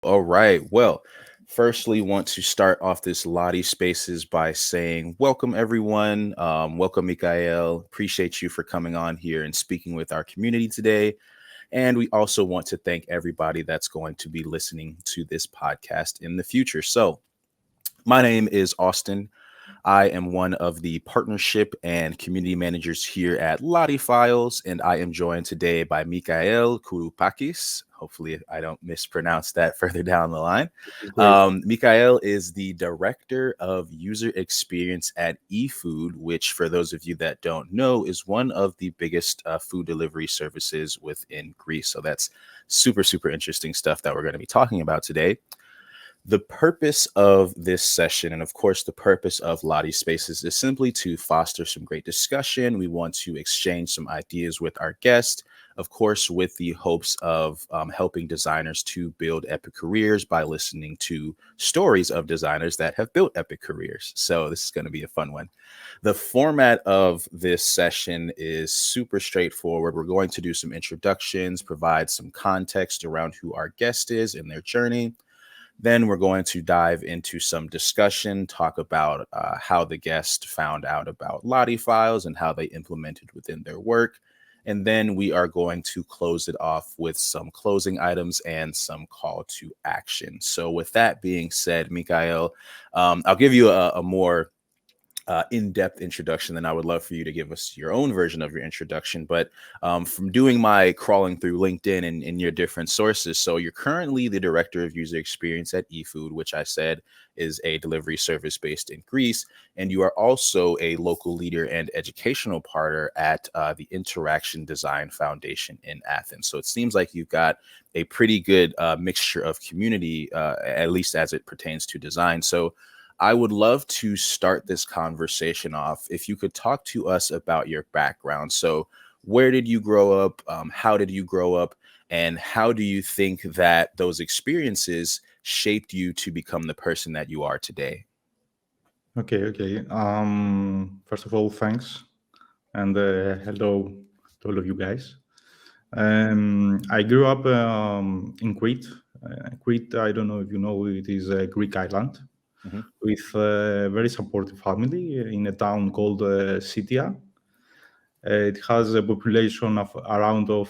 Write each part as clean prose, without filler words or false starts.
All right. Well, firstly, want to start off this Lottie Spaces by saying welcome, everyone. Welcome, Michail. Appreciate you for coming on here and speaking with our community today. And we also want to thank everybody that's going to be listening to this podcast in the future. So, my name is Austin. I am one of the partnership and community managers here at LottieFiles, and I am joined today by Michail Kouroupakis. Hopefully, I don't mispronounce that further down the line. It's great. Michail is the director of user experience at efood, which, for those of you that don't know, is one of the biggest food delivery services within Greece. So that's super, super interesting stuff that we're going to be talking about today. The purpose of this session, and of course, the purpose of Lottie Spaces, is simply to foster some great discussion. We want to exchange some ideas with our guest, of course, with the hopes of helping designers to build epic careers by listening to stories of designers that have built epic careers. So, this is going to be a fun one. The format of this session is super straightforward. We're going to do some introductions, provide some context around who our guest is and their journey. Then we're going to dive into some discussion, talk about how the guest found out about LottieFiles and how they implemented within their work. And then we are going to close it off with some closing items and some call to action. So, with that being said, Michail, I'll give you a more in-depth introduction, then I would love for you to give us your own version of your introduction. But from doing my crawling through LinkedIn and your different sources, so you're currently the director of user experience at efood, which I said is a delivery service based in Greece, and you are also a local leader and educational partner at the Interaction Design Foundation in Athens. So it seems like you've got a pretty good mixture of community, at least as it pertains to design. So I would love to start this conversation off. If you could talk to us about your background. So, where did you grow up? How did you grow up? And how do you think that those experiences shaped you to become the person that you are today? Okay. First of all, thanks, and hello to all of you guys. I grew up in Crete. Crete, I don't know if you know, it is a Greek island Hmm. with a very supportive family in a town called Sitia. It has a population of around of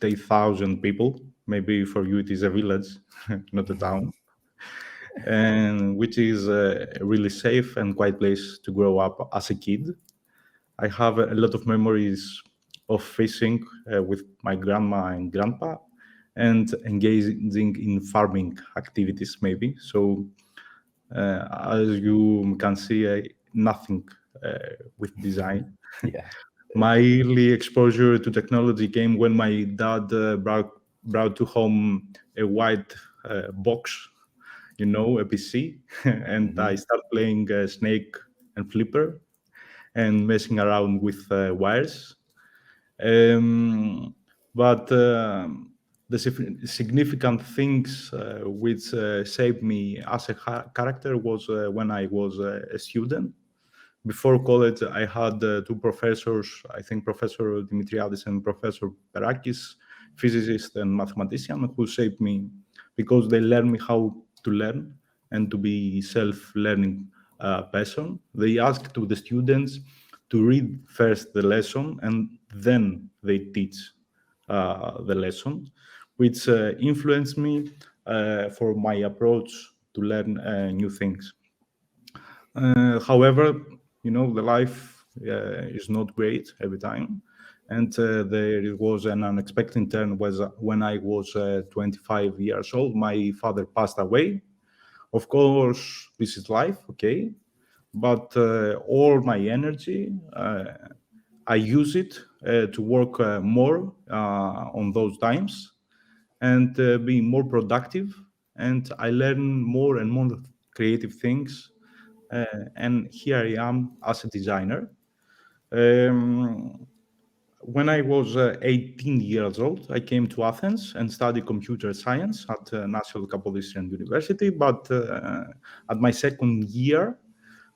8,000 people. Maybe for you it is a village, not a town. And which is a really safe and quiet place to grow up as a kid. I have a lot of memories of fishing with my grandma and grandpa and engaging in farming activities, maybe. So, as you can see, nothing with design. Yeah. My early exposure to technology came when my dad brought to home a white box, a PC, and Hmm. I started playing Snake and Flipper and messing around with wires. Um, but the significant things which shaped me as a character was when I was a student. Before college, I had two professors, I think Professor Dimitriadis and Professor Perakis, physicist and mathematician, who shaped me because they learned me how to learn and to be self-learning person. They asked to the students to read first the lesson and then they teach the lesson, which influenced me for my approach to learn new things. However, the life is not great every time. And there was an unexpected turn was when I was 25 years old. My father passed away. Of course, this is life, okay? But all my energy, I use it to work more on those times and be more productive. And I learn more and more creative things and here I am as a designer. Um, when I was 18 years old, I came to Athens and studied computer science at National Kapodistrian University. But at my second year,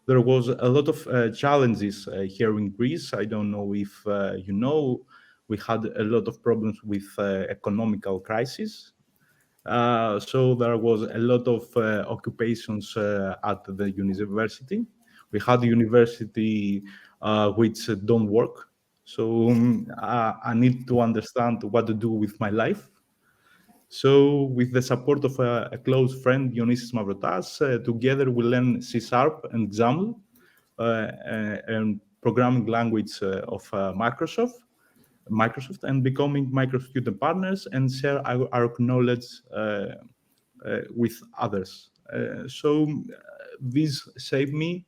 there was a lot of challenges here in Greece. I don't know if you know, we had a lot of problems with economical crisis, So there was a lot of occupations at the university. We had university which don't work. So I need to understand what to do with my life. So with the support of a close friend, Dionysis Mavrotas, together we learn C Sharp and XAML, and programming language of Microsoft, and becoming Microsoft student partners and share our knowledge with others. This saved me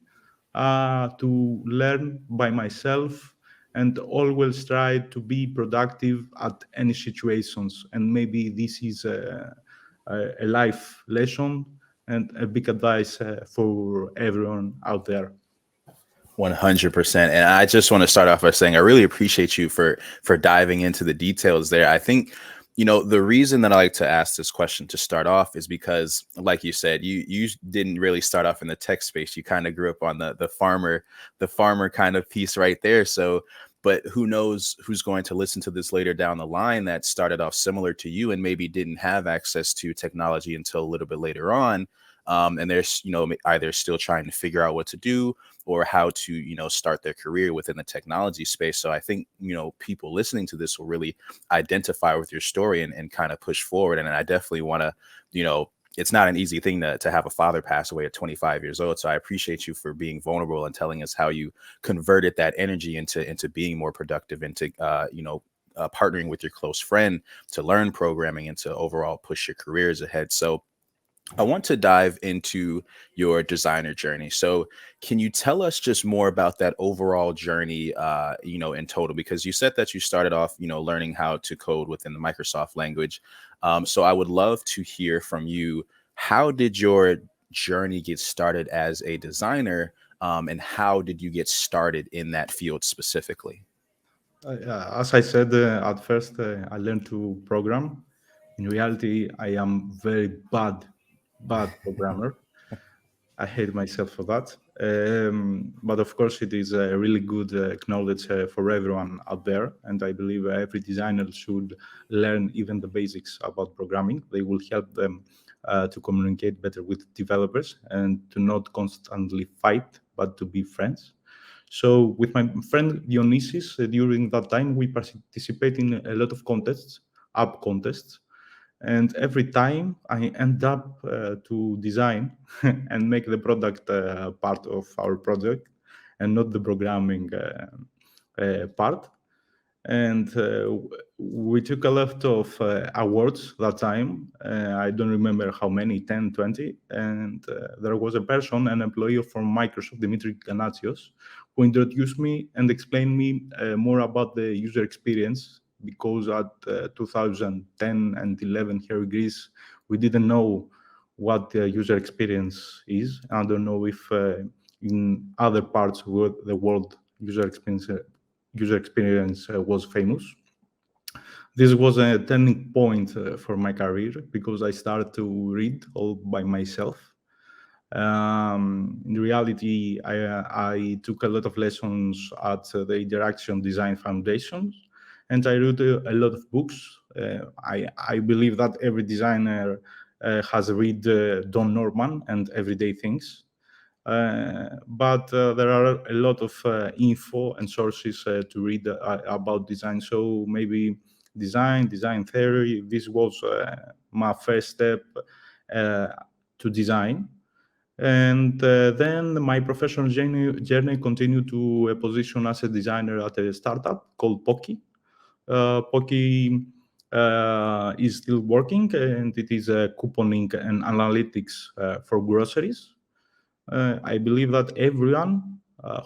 to learn by myself and always try to be productive at any situations. And maybe this is a life lesson and a big advice for everyone out there. 100%. And I just want to start off by saying I really appreciate you for diving into the details there. I think, the reason that I like to ask this question to start off is because, like you said, you didn't really start off in the tech space. You kind of grew up on the farmer kind of piece right there. So, but who knows who's going to listen to this later down the line that started off similar to you and maybe didn't have access to technology until a little bit later on. And they're, either still trying to figure out what to do or how to, start their career within the technology space. So I think, people listening to this will really identify with your story and kind of push forward. And I definitely want to, it's not an easy thing to have a father pass away at 25 years old. So I appreciate you for being vulnerable and telling us how you converted that energy into being more productive, into, partnering with your close friend to learn programming and to overall push your careers ahead. So I want to dive into your designer journey. So can you tell us just more about that overall journey, in total? Because you said that you started off, learning how to code within the Microsoft language. So I would love to hear from you. How did your journey get started as a designer? And how did you get started in that field specifically? As I said at first, I learned to program. In reality, I am very bad programmer. I hate myself for that. But of course, it is a really good knowledge for everyone out there. And I believe every designer should learn even the basics about programming. They will help them to communicate better with developers and to not constantly fight, but to be friends. So with my friend Dionysis, during that time, we participate in a lot of contests, app contests. And every time I end up to design and make the product part of our project and not the programming part. And we took a lot of awards that time. I don't remember how many, 10, 20. And there was a person, an employee from Microsoft, Dimitri Ganatsios, who introduced me and explained me more about the user experience, because at 2010 and 11 here in Greece, we didn't know what the user experience is. I don't know if in other parts of the world user experience was famous. This was a turning point for my career, because I started to read all by myself. In reality, I took a lot of lessons at the Interaction Design Foundation, and I read a lot of books. I believe that every designer has read Don Norman and Everyday Things. But there are a lot of info and sources to read about design. So maybe design theory, this was my first step to design. And then my professional journey continued to a position as a designer at a startup called Poki. Poki is still working, and it is couponing and analytics for groceries. I believe that everyone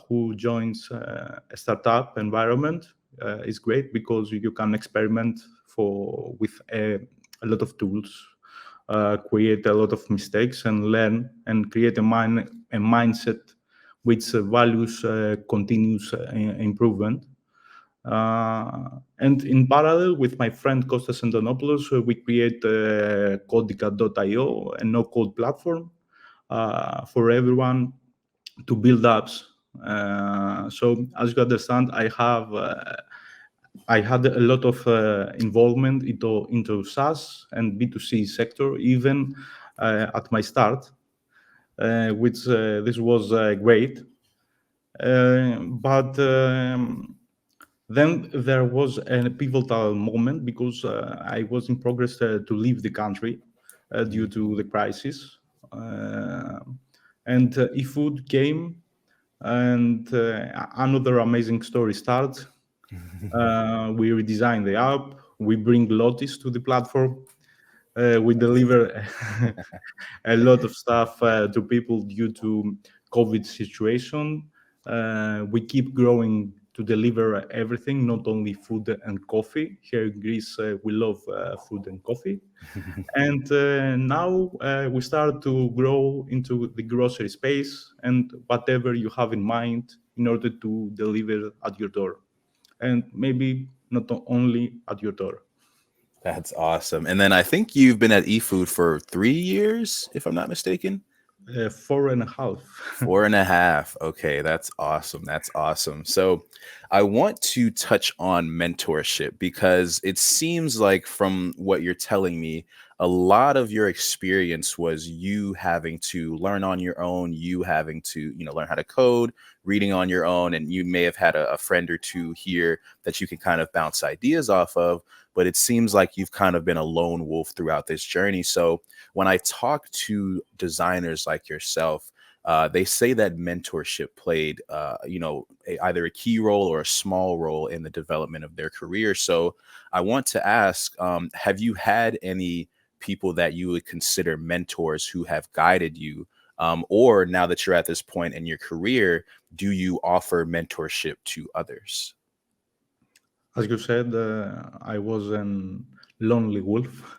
who joins a startup environment is great, because you can experiment with a lot of tools, create a lot of mistakes, and learn and create a mindset which values continuous improvement. And in parallel with my friend Kostas Antonopoulos, we create Codica.io, a no-code platform for everyone to build apps. So as you understand, I have I had a lot of involvement into SaaS and B2C sector, even at my start, which this was great. But then there was a pivotal moment because I was in progress to leave the country due Mhm. to the crisis. And eFood came, and another amazing story starts. We redesign the app, we bring Lotties to the platform, we deliver a lot of stuff to people due to COVID situation. We keep growing to deliver everything, not only food and coffee. Here in Greece, we love food and coffee. And now we start to grow into the grocery space and whatever you have in mind in order to deliver at your door. And maybe not only at your door. That's awesome. And then I think you've been at eFood for 3 years, if I'm not mistaken. 4.5. 4.5. Okay, that's awesome. That's awesome. So I want to touch on mentorship because it seems like from what you're telling me, a lot of your experience was you having to learn on your own, you having to, learn how to code, reading on your own, and you may have had a friend or two here that you can kind of bounce ideas off of. But it seems like you've kind of been a lone wolf throughout this journey. So when I talk to designers like yourself, they say that mentorship played, either a key role or a small role in the development of their career. So I want to ask, have you had any people that you would consider mentors who have guided you? Or now that you're at this point in your career, do you offer mentorship to others? As you said, I was an lonely wolf.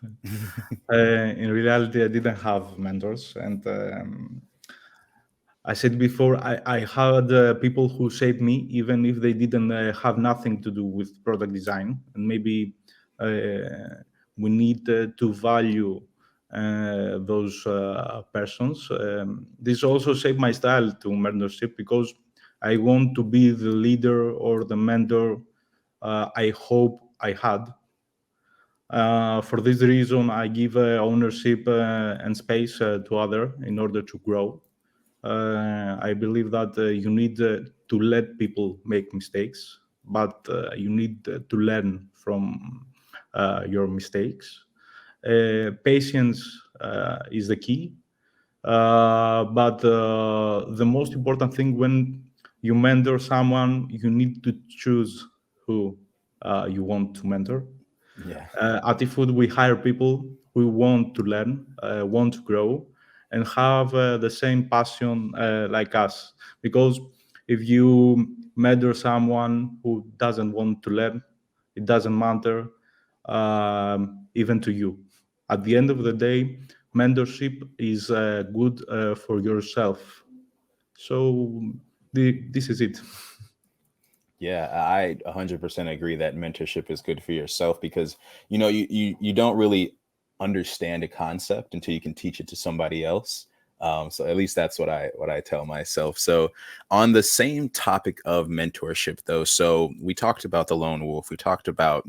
In reality, I didn't have mentors, and I said before, I had people who shaped me, even if they didn't have nothing to do with product design. And maybe we need to value those persons. This also shaped my style to mentorship because I want to be the leader or the mentor I hope I had. For this reason, I give ownership and space to other in order to grow. I believe that you need to let people make mistakes, but you need to learn from your mistakes. Patience is the key, but the most important thing when you mentor someone, you need to choose who you want to mentor. Yeah. At eFood, we hire people who want to learn, want to grow, and have the same passion like us. Because if you mentor someone who doesn't want to learn, it doesn't matter, even to you. At the end of the day, mentorship is good for yourself. So this is it. Yeah, I 100% agree that mentorship is good for yourself because you don't really understand a concept until you can teach it to somebody else. So at least that's what I tell myself. So on the same topic of mentorship though, so we talked about the lone wolf. We talked about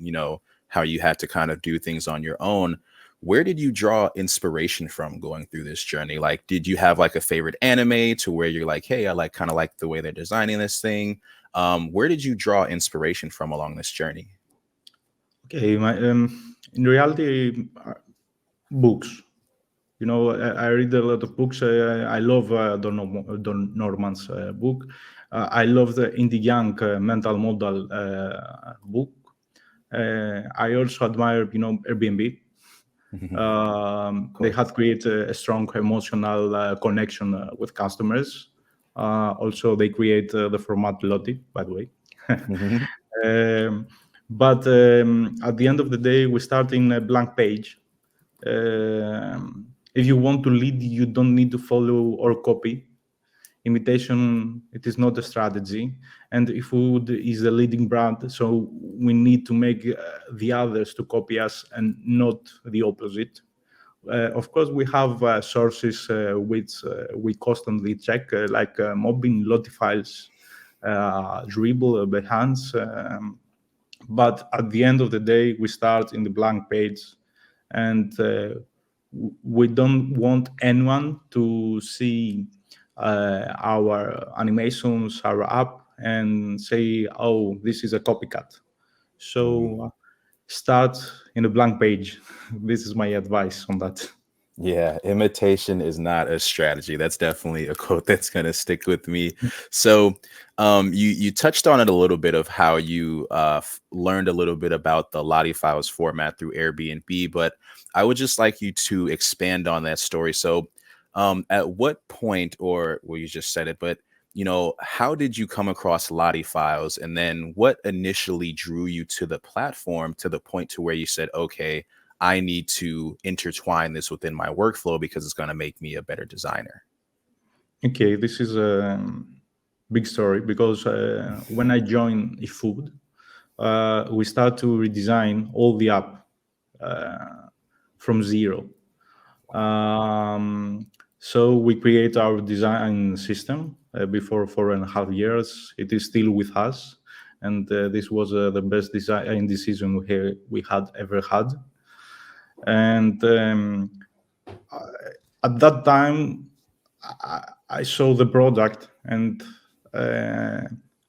how you had to kind of do things on your own. Where did you draw inspiration from going through this journey? Like, did you have like a favorite anime to where you're like, hey, I like kind of like the way they're designing this thing? Where did you draw inspiration from along this journey? Okay, in reality, books. I read a lot of books. I love Don Norman's book. I love the Indie Young mental model book. I also admire, Airbnb. Of They course. had created a strong emotional connection with customers. Also, they create the format Lottie, by the way. Mhm. um, but at the end of the day, we start in a blank page. If you want to lead, you don't need to follow or copy. Imitation, it is not a strategy. And if food is a leading brand, so we need to make the others to copy us and not the opposite. Of course, we have sources which we constantly check, like Mobbing, LottieFiles, Dribble, Behance. But at the end of the day, we start in the blank page, and we don't want anyone to see our animations, our app, and say, "Oh, this is a copycat." Mhm. So start in a blank page. This is my advice on that. Yeah, imitation is not a strategy. That's definitely a quote that's gonna stick with me. So, you touched on it a little bit of how you learned a little bit about the LottieFiles format through Airbnb, but I would just like you to expand on that story. So, at what point, or well, you just said it, but how did you come across LottieFiles, and then what initially drew you to the platform to the point to where you said, okay, I need to intertwine this within my workflow because it's going to make me a better designer. Okay, this is a big story because when I joined efood, we start to redesign all the app from zero. Um, so we create our design system before 4.5 years. It is still with us, and this was the best design decision we had ever had. And at that time, I saw the product, and uh,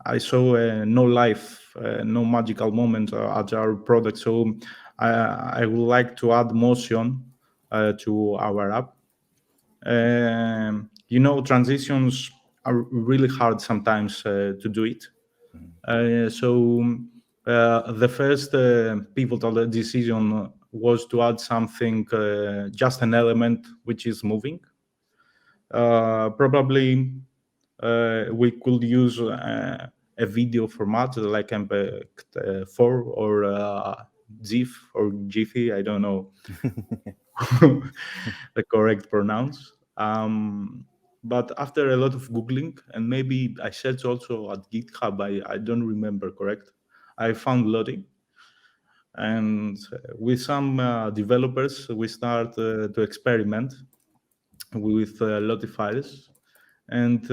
I saw no life, no magical moment at our product. So I would like to add motion to our app. Transitions are really hard sometimes to do it. So the first pivotal decision was to add something, just an element which is moving. Probably we could use a video format like MP4 or GIF or Jiffy. I don't know the correct pronounce. But after a lot of Googling, and maybe I searched also at GitHub, I don't remember correct, I found Lottie. And with some developers, we start to experiment with LottieFiles. And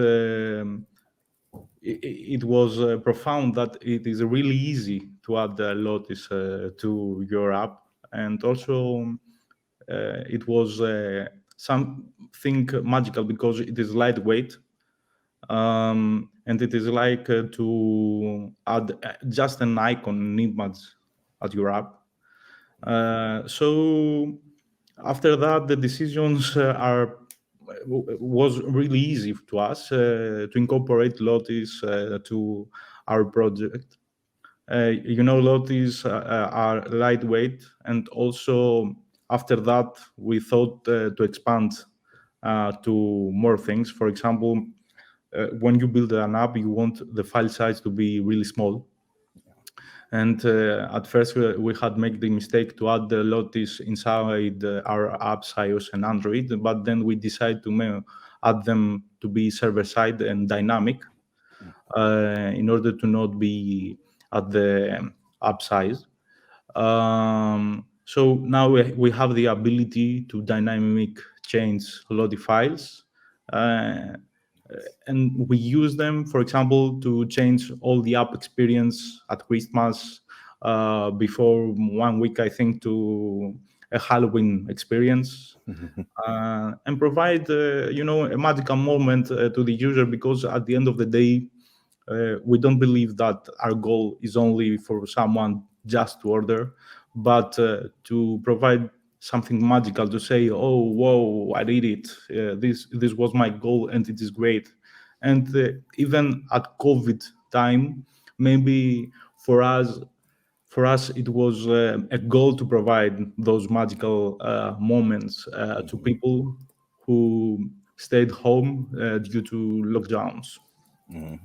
it was profound that it is really easy to add the Lotties to your app. And also, it was something magical because it is lightweight, and it is like to add just an icon, an image at your app. So after that, the decisions was really easy to us to incorporate Lotties to our project. Lotties are lightweight, and also after that, we thought to expand to more things. For example, when you build an app, you want the file size to be really small. And at first, we had made the mistake to add the Lotties inside our apps, iOS and Android, but then we decided to add them to be server-side and dynamic in order to not be at the app size. So now we have the ability to dynamic change Lottie files. And we use them, for example, to change all the app experience at Christmas, before 1 week, I think, to a Halloween experience, and provide, a magical moment to the user, because at the end of the day, we don't believe that our goal is only for someone just to order, but to provide something magical to say, "Oh, whoa, I did it! This was my goal, and it is great." And even at COVID time, maybe for us, it was a goal to provide those magical moments to Mhm. people who stayed home due to lockdowns. Mhm.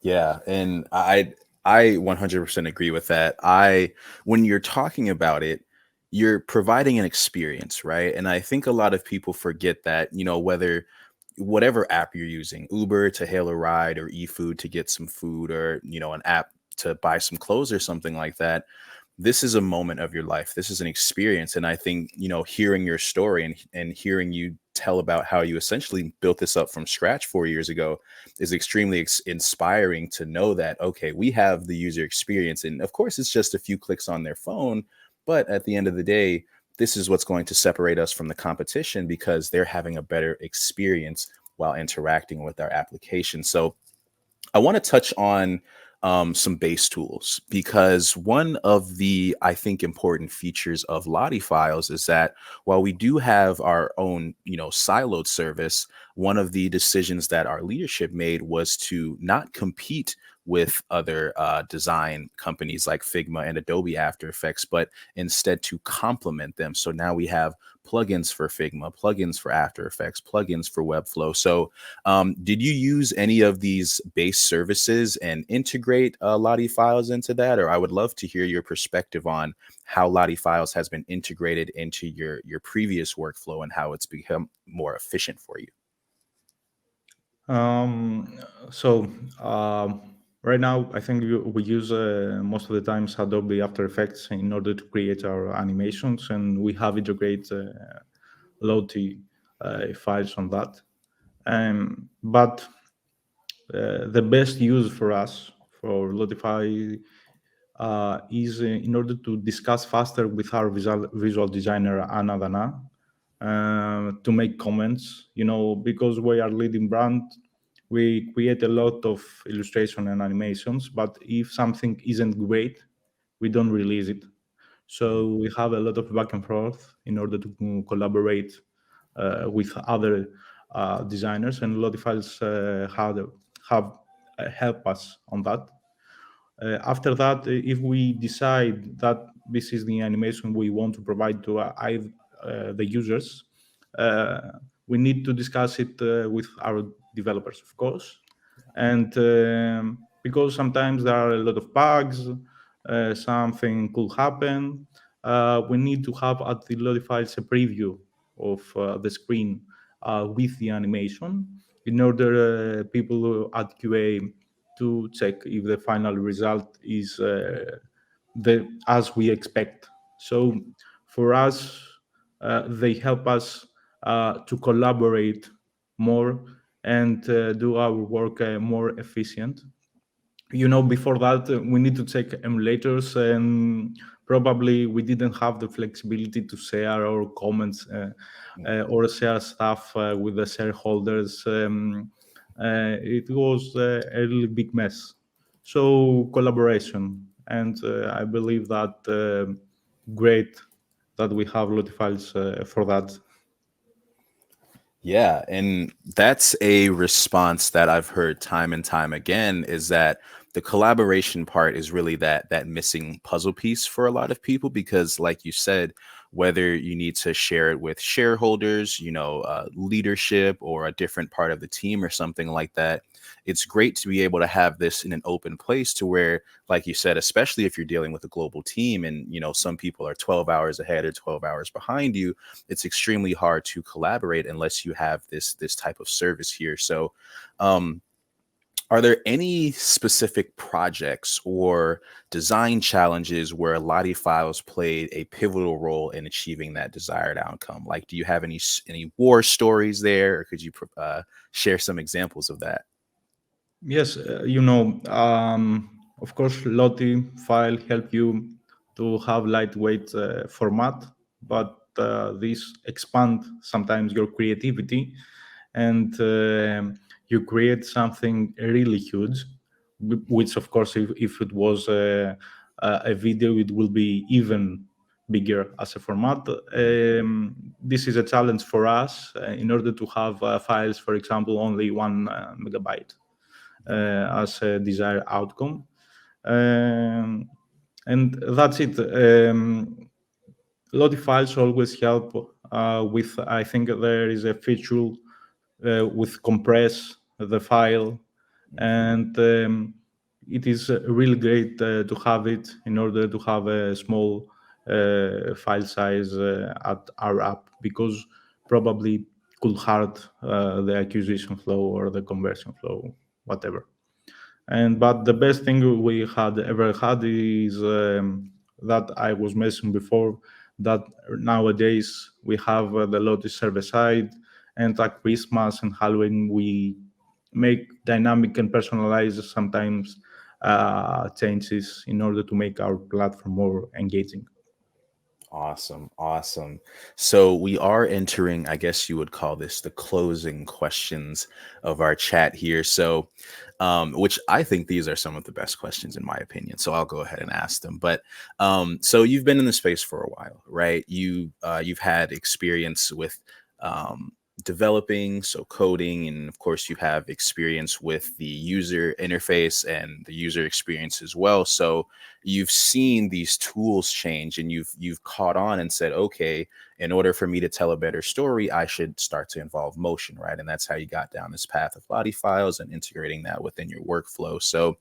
Yeah, and I 100% agree with that. I When you're talking about it, you're providing an experience, right? And I think a lot of people forget that, whether whatever app you're using, Uber to hail a ride or eFood to get some food, or, an app to buy some clothes or something like that, this is a moment of your life. This is an experience. And I think, hearing your story and hearing you tell about how you essentially built this up from scratch 4 years ago is extremely inspiring to know that, okay, we have the user experience. And of course, it's just a few clicks on their phone. But at the end of the day, this is what's going to separate us from the competition because they're having a better experience while interacting with our application. So I want to touch on some base tools because one of the, I think, important features of LottieFiles is that while we do have our own, siloed service, one of the decisions that our leadership made was to not compete with other design companies like Figma and Adobe After Effects, but instead to complement them. So now we have plugins for Figma, plugins for After Effects, plugins for Webflow. So did you use any of these base services and integrate Lottie Files into that? Or I would love to hear your perspective on how Lottie Files has been integrated into your previous workflow and how it's become more efficient for you. Um, so right now, I think we use most of the times Adobe After Effects in order to create our animations, and we have integrated Lottie files on that. But the best use for us for Lottify is in order to discuss faster with our visual designer Anna Dana, to make comments. Because we are leading brand, we create a lot of illustration and animations. But if something isn't great, we don't release it. So we have a lot of back and forth in order to collaborate with other designers, and LottieFiles have helped us on that. After that, if we decide that this is the animation we want to provide to the users, uh, we need to discuss it with our developers, of course. And because sometimes there are a lot of bugs, something could happen, we need to have at the Lottie files a preview of the screen with the animation in order people at QA to check if the final result is as we expect. So for us, they help us to collaborate more and do our work more efficient. Before that, we need to check emulators, and probably we didn't have the flexibility to share our comments or share stuff with the shareholders. It was a really big mess. So collaboration, and I believe that great that we have LottieFiles for that. Yeah, and that's a response that I've heard time and time again is that the collaboration part is really that missing puzzle piece for a lot of people because like you said, whether you need to share it with shareholders, leadership or a different part of the team or something like that, it's great to be able to have this in an open place to where, like you said, especially if you're dealing with a global team and, some people are 12 hours ahead or 12 hours behind you, it's extremely hard to collaborate unless you have this type of service here. So are there any specific projects or design challenges where Lottie Files played a pivotal role in achieving that desired outcome? Like, do you have any war stories there, or could you share some examples of that? Yes, of course, Lottie file help you to have lightweight format, but this expand sometimes your creativity, and you create something really huge, which of course, if it was a video, it will be even bigger as a format. This is a challenge for us in order to have files, for example, only 1 megabyte as a desired outcome. And that's it. Lottie files always help with, I think there is a feature with compress the file, and it is really great to have it in order to have a small file size at our app, because probably could hurt the acquisition flow or the conversion flow, whatever. But the best thing we had ever had is that I was mentioning before, that nowadays we have the Lottie server side, and at Christmas and Halloween we make dynamic and personalized sometimes changes in order to make our platform more engaging. Awesome. Awesome. So we are entering, I guess you would call this the closing questions of our chat here. So, which I think these are some of the best questions in my opinion. So I'll go ahead and ask them. But so you've been in the space for a while, right? You've had experience with developing, so coding, and of course you have experience with the user interface and the user experience as well. So you've seen these tools change and you've caught on and said, okay, in order for me to tell a better story, I should start to involve motion, right? And that's how you got down this path of LottieFiles and integrating that within your workflow. So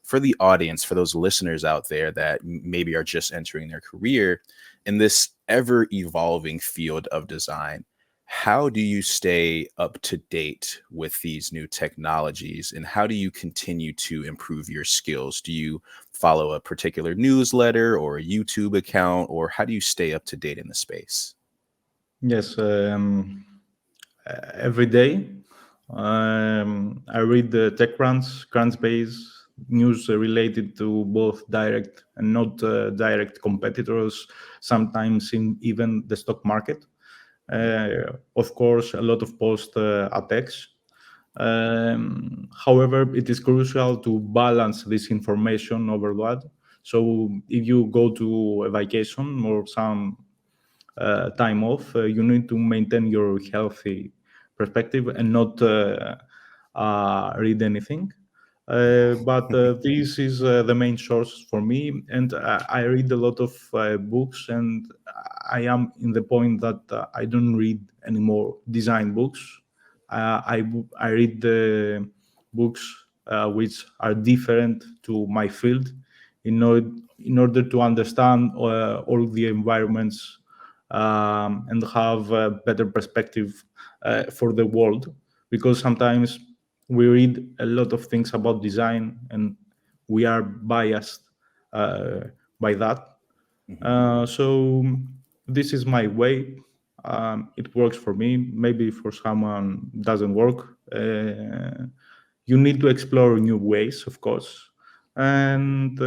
for the audience, for those listeners out there that maybe are just entering their career in this ever evolving field of design, how do you stay up to date with these new technologies, and how do you continue to improve your skills? Do you follow a particular newsletter or a YouTube account, or how do you stay up to date in the space? Yes, every day I read the TechCrunch, Crunchbase news related to both direct and not direct competitors, sometimes in even the stock market. Of course, a lot of post attacks. However, it is crucial to balance this information overload. So if you go to a vacation or some time off, you need to maintain your healthy perspective and not read anything. But this is the main source for me, and I read a lot of books, and I am in the point that I don't read anymore design books. I read the books which are different to my field in order to understand all the environments and have a better perspective for the world, because sometimes we read a lot of things about design and we are biased uh, by that. Mhm. So this is my way. It works for me. Maybe for someone doesn't work. You need to explore new ways, of course. And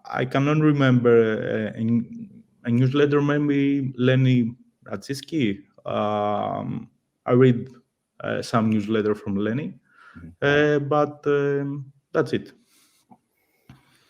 I cannot remember a newsletter. Maybe Lenny Radziski. I read some newsletter from Lenny, Mhm. but that's it.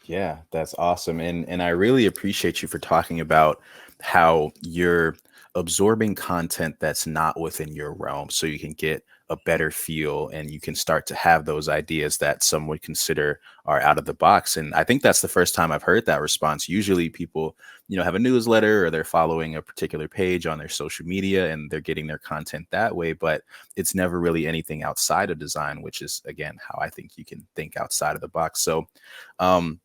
Yeah, that's awesome. And I really appreciate you for talking about how you're absorbing content that's not within your realm so you can get a better feel and you can start to have those ideas that some would consider are out of the box. And I think that's the first time I've heard that response. Usually people, have a newsletter or they're following a particular page on their social media and they're getting their content that way, but it's never really anything outside of design, which is again how I think you can think outside of the box. So um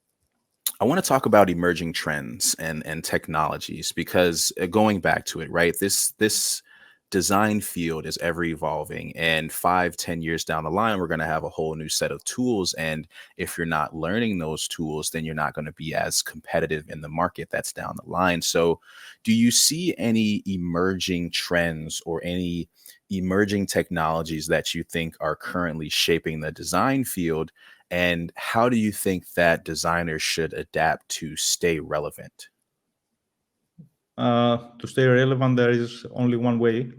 I want to talk about emerging trends and technologies because going back to it, right? This design field is ever evolving, and 5, 10 years down the line, we're going to have a whole new set of tools. And if you're not learning those tools, then you're not going to be as competitive in the market that's down the line. So, do you see any emerging trends or any emerging technologies that you think are currently shaping the design field? And how do you think that designers should adapt to stay relevant? To stay relevant, there is only one way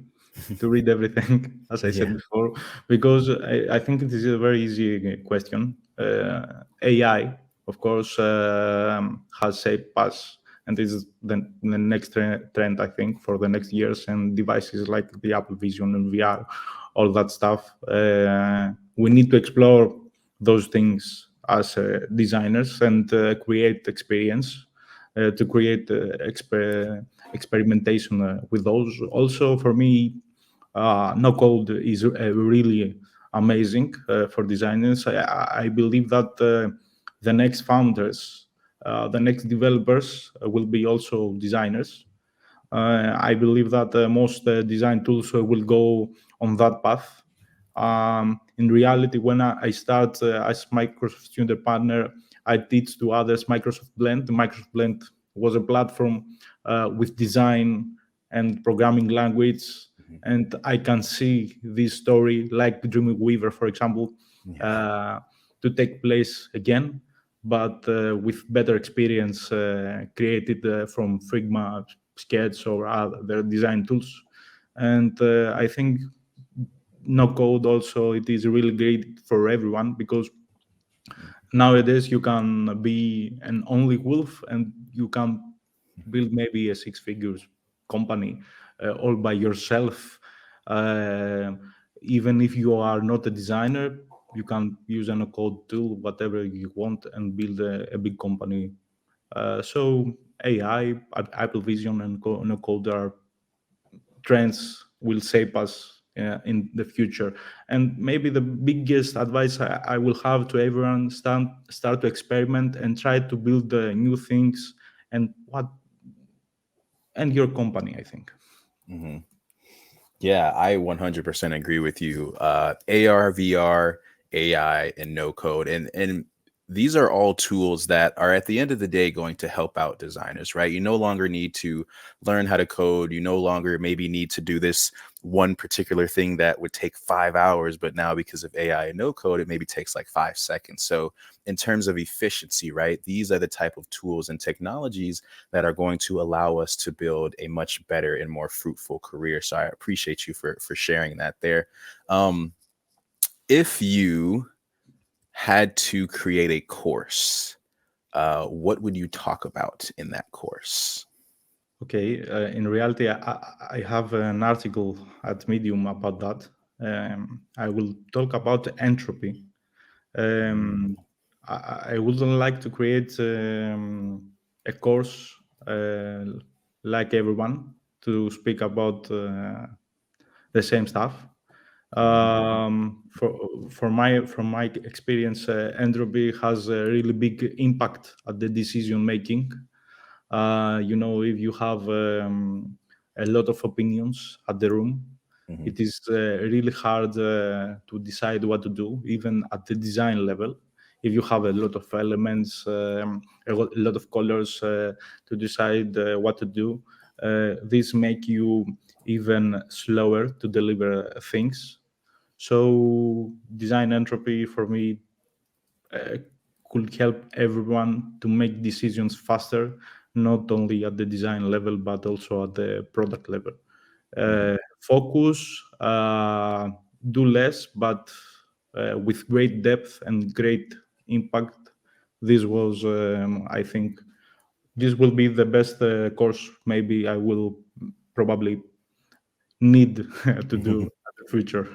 to read everything, as I said Yeah. before, because I think it is a very easy question. AI, of course, has shaped us, and is the next trend, I think, for the next years, and devices like the Apple Vision and VR, all that stuff. We need to explore those things as designers and create experience to create experimentation with those. Also, for me, no code is really amazing for designers. I believe that the next founders, the next developers will be also designers. I believe that most design tools will go on that path. In reality, when I start as Microsoft student partner, I teach to others Microsoft Blend. Microsoft Blend was a platform with design and programming language, Mhm. and I can see this story, like Dreamweaver, for example, Yeah. uh, to take place again, but with better experience created from Figma, Sketch, or other design tools. And I think no code also, it is really great for everyone, because nowadays you can be an only wolf and you can build maybe a six figures company all by yourself. uh, Even if you are not a designer, you can use a code tool, whatever you want, and build a big company. So AI, Apple Vision, and no code are trends will shape us in the future. And maybe the biggest advice I will have to everyone: start to experiment and try to build new things, and what and your company, I think. Hmm. Yeah, I 100% agree with you. AR, VR, AI, and no code, and these are all tools that are at the end of the day going to help out designers, right? You no longer need to learn how to code. You no longer maybe need to do this one particular thing that would take 5 hours, but now because of AI and no code, it maybe takes like 5 seconds. So in terms of efficiency, right, these are the type of tools and technologies that are going to allow us to build a much better and more fruitful career. So I appreciate you for sharing that there. Um, if you had to create a course, what would you talk about in that course? Okay, in reality, I have an article at Medium about that. I will talk about entropy. Um, I wouldn't like to create a course uh, like everyone to speak about the same stuff. Mhm. From my experience, entropy has a really big impact at the decision making. If you have a lot of opinions at the room, Mhm. it is really hard to decide what to do, even at the design level. If you have a lot of elements, a lot of colors to decide what to do, this make you even slower to deliver things. So design entropy for me uh, could help everyone to make decisions faster, not only at the design level but also at the product level. Mhm. Focus, do less, but with great depth and great impact. This was, I think, this will be the best course. Maybe I will probably need to do Mhm. in the future.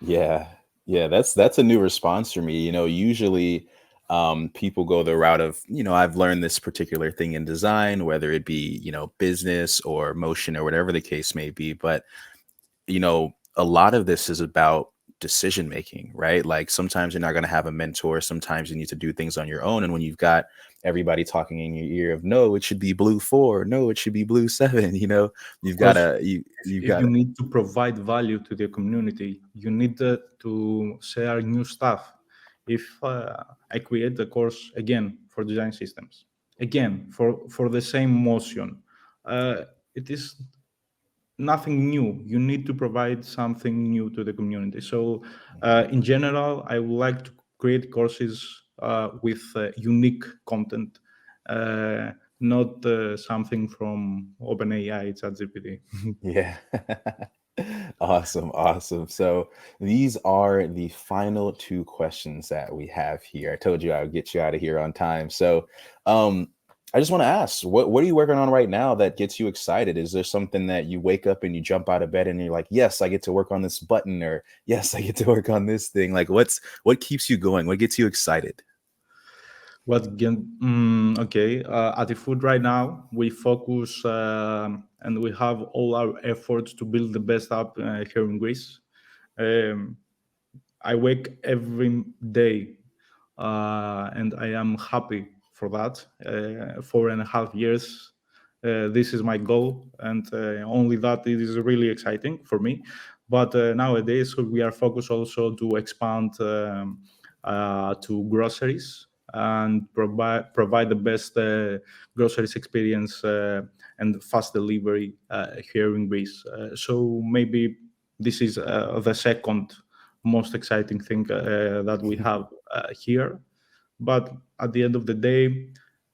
Yeah. Yeah, that's a new response for me. Usually people go the route of, I've learned this particular thing in design, whether it be, business or motion or whatever the case may be. But a lot of this is about decision making, right? Like sometimes you're not going to have a mentor. Sometimes you need to do things on your own. And when you've got everybody talking in your ear of, no, it should be blue 4, no, it should be blue 7, Of you've got course, to, you've if got you to, need to provide value to the community, you need to share new stuff. If I create a course again for design systems, again for the same motion, it is nothing new. You need to provide something new to the community. So, in general, I would like to create courses with unique content, not something from OpenAI, ChatGPT. yeah. Awesome, awesome. So these are the final two questions that we have here. I told you I would get you out of here on time. So um I just want to ask, what are you working on right now that gets you excited? Is there something that you wake up and you jump out of bed and you're like, yes, I get to work on this button, or yes, I get to work on this thing? Like what keeps you going? What gets you excited? Okay, at the food right now, we focus and we have all our efforts to build the best app here in Greece. Um, I wake every day and I am happy for that. 4.5 years, this is my goal, and only that it is really exciting for me. But nowadays, we are focused also to expand to groceries. and provide the best groceries experience and fast delivery here in Greece. So maybe this is the second most exciting thing that we have here. But at the end of the day,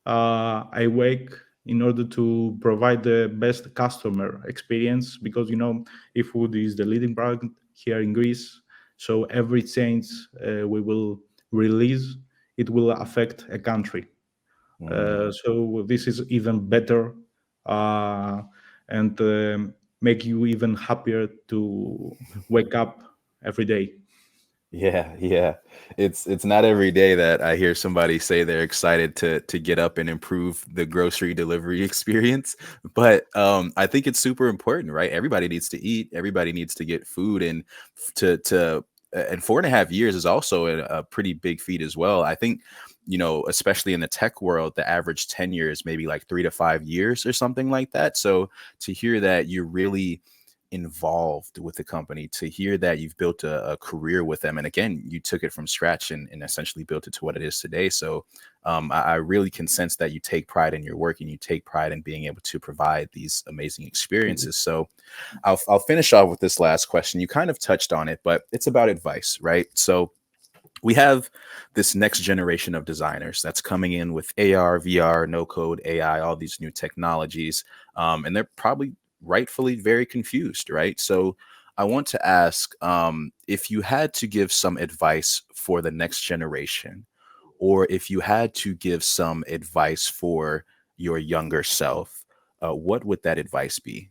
I wake in order to provide the best customer experience, because eFood is the leading brand here in Greece. So every change we will release, it will affect a country. Mm. So this is even better, uh, and make you even happier to wake up every day. Yeah, yeah. It's not every day that I hear somebody say they're excited to get up and improve the grocery delivery experience. But I think it's super important, right? Everybody needs to eat, everybody needs to get food, and to and 4.5 years is also a pretty big feat as well. I think, especially in the tech world, the average tenure is maybe like 3 to 5 years or something like that. So to hear that you're really involved with the company, to hear that you've built a career with them, and again, you took it from scratch and essentially built it to what it is today. So I really can sense that you take pride in your work and you take pride in being able to provide these amazing experiences. So I'll finish off with this last question. You kind of touched on it, but it's about advice, right? So we have this next generation of designers that's coming in with AR, VR, no code, AI, all these new technologies. And they're probably rightfully very confused, right? So I want to ask, if you had to give some advice for the next generation, or if you had to give some advice for your younger self, what would that advice be?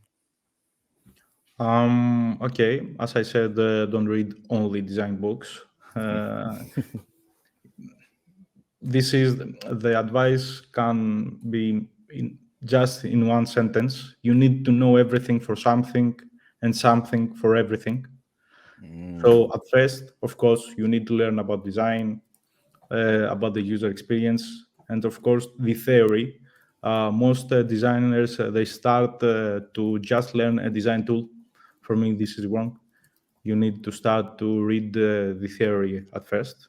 Okay, as I said, don't read only design books. Mhm. Uh, this is the advice can be just in one sentence. You need to know everything for something and something for everything. Mm. So at first, of course, you need to learn about design, about the user experience, and of course the theory. Most designers they start to just learn a design tool. For me, this is wrong. You need to start to read the theory at first,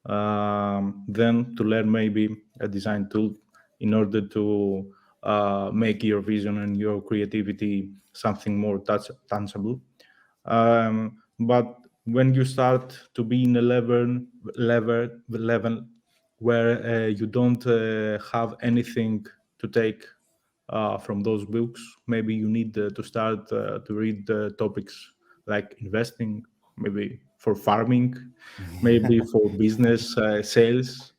then to learn maybe a design tool in order to make your vision and your creativity something more tangible. But when you start to be in a level where you don't have anything to take from those books, maybe you need to start to read topics like investing, maybe for farming, maybe for business sales.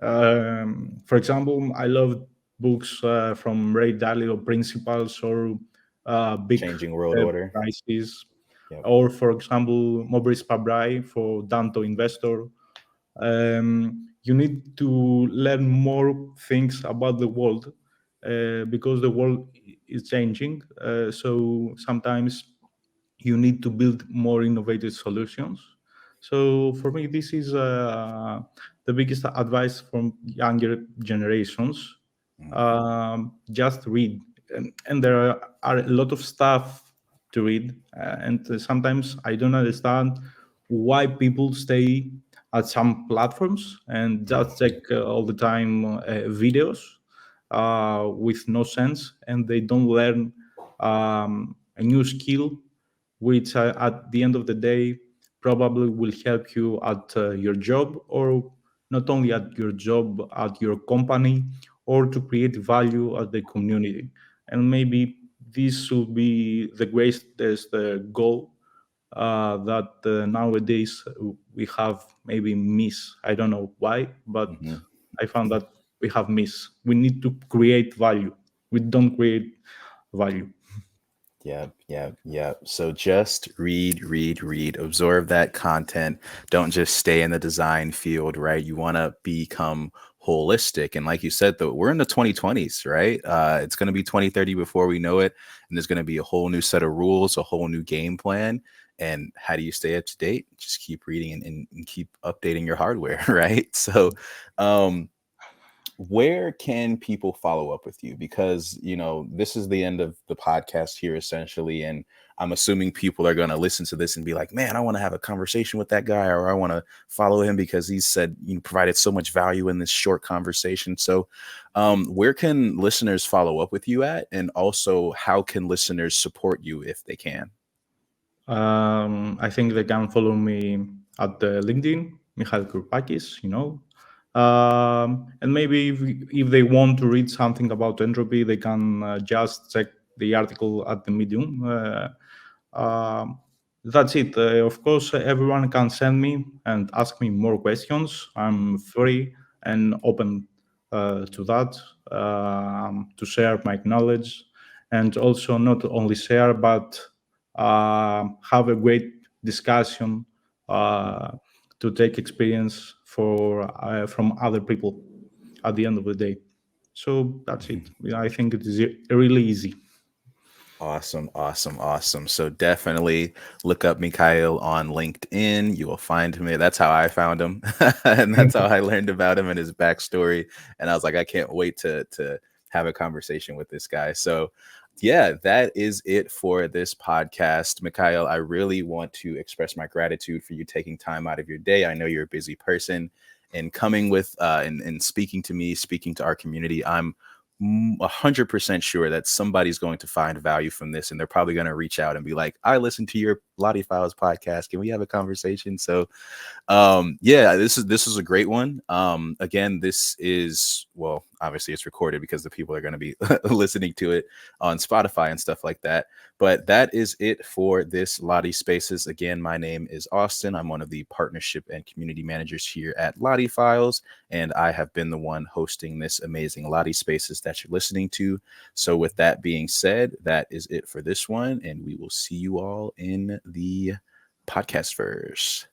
For example, I love books from Ray Dalio, Principles, or Big Changing world order. Prices, Yep. or for example, Maurice Pabrai for Danto Investor. You need to learn more things about the world because the world is changing. So sometimes you need to build more innovative solutions. So for me, this is the biggest advice from younger generations. Mhm. Just read, and there are a lot of stuff to read, and sometimes I don't understand why people stay at some platforms and just check all the time videos with no sense, and they don't learn a new skill which at the end of the day probably will help you at your job, or not only at your job, at your company, or to create value at the community. And maybe this should be the greatest goal that nowadays we have maybe miss. I don't know why, but Mhm. I found that we have miss. We need to create value. We don't create value. Yeah, yeah, yeah. So just read, read, read, absorb that content. Don't just stay in the design field, right? You want to become holistic. And like you said, though, we're in the 2020s, right? It's going to be 2030 before we know it. And there's going to be a whole new set of rules, a whole new game plan. And how do you stay up to date? Just keep reading and keep updating your hardware, right? So, um, where can people follow up with you? Because, this is the end of the podcast here essentially. And I'm assuming people are going to listen to this and be like, man, I want to have a conversation with that guy, or I want to follow him because he said you provided so much value in this short conversation. So where can listeners follow up with you at? And also, how can listeners support you if they can? I think they can follow me at the LinkedIn, Michail Kouroupakis, and maybe if they want to read something about entropy, they can just check the article at the Medium. That's it. Of course, everyone can send me and ask me more questions. I'm free and open to that, to share my knowledge, and also not only share, but have a great discussion, to take experience from other people at the end of the day. So that's it. I think it is really easy. Awesome, awesome, awesome. So definitely look up Mikhail on LinkedIn. You will find him there. That's how I found him. And that's how I learned about him and his backstory. And I was like, I can't wait to have a conversation with this guy. So yeah, that is it for this podcast. Mikhail, I really want to express my gratitude for you taking time out of your day. I know you're a busy person, and coming with and speaking to me, speaking to our community. I'm 100% sure that somebody's going to find value from this, and they're probably going to reach out and be like, I listened to your LottieFiles podcast. Can we have a conversation? So yeah, this is a great one. Again, this is, well, obviously it's recorded because the people are going to be listening to it on Spotify and stuff like that. But that is it for this LottieSpaces. Again, my name is Austin. I'm one of the partnership and community managers here at LottieFiles, and I have been the one hosting this amazing LottieSpaces that you're listening to. So with that being said, that is it for this one, and we will see you all in the podcast verse.